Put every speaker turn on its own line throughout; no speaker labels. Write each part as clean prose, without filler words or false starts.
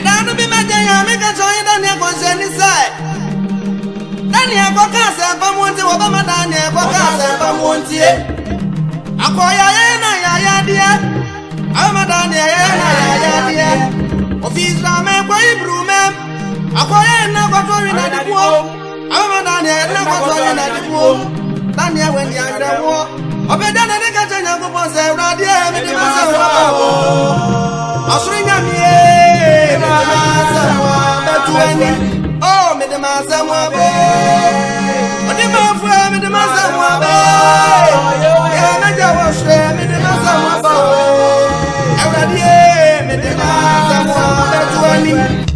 Danu be Majaya, make a joint on your consent side. Dania Bocas and Pamonti, Obama Dania Bocas and Pamonti. Akoya, ya, dear. Amadania, ya, Office Rame, Boy Brume. Akoya, never going at the wall. Amadania, never going at the wall. Dania, when you are at the war. Obedana, the Catania was a radia, and the Master. Oh, me the massa wabe. On the mouth, me the massa wabe. Yeah, me the wash, me the massa wabe. Every me the massa wabe.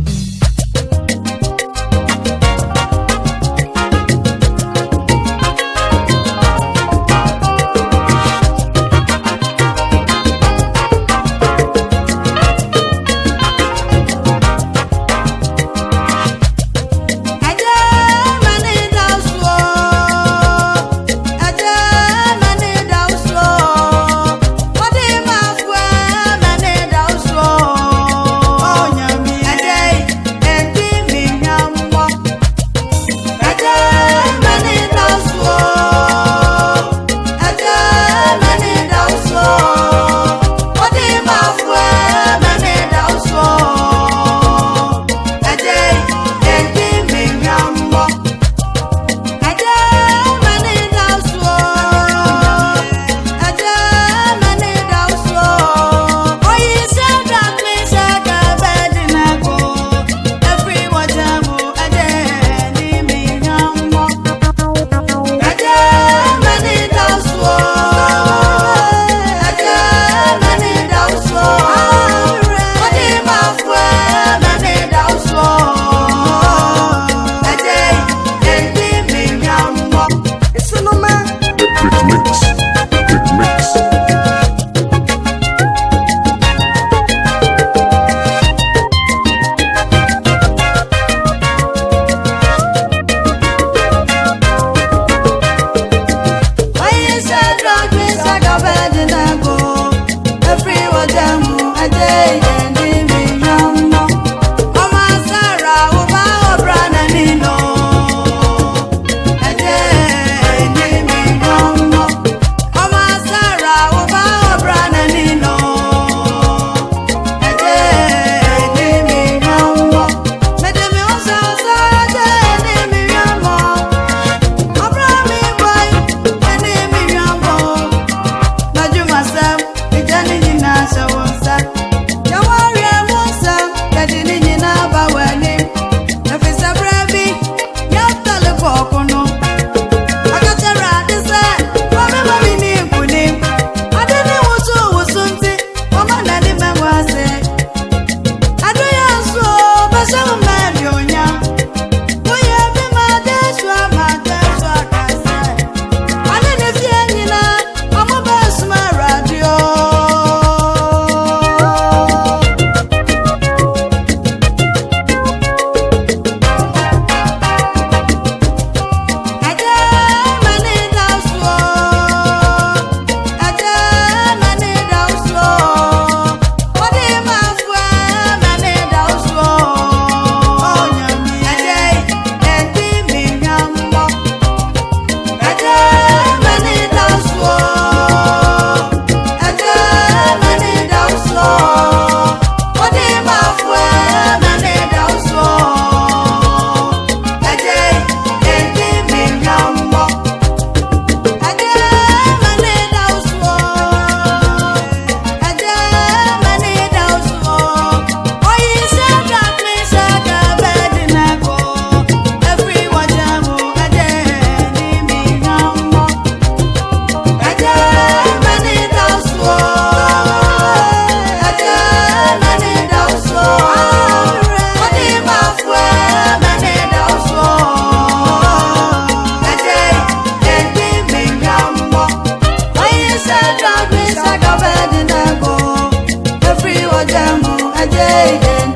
Jamu, ajay.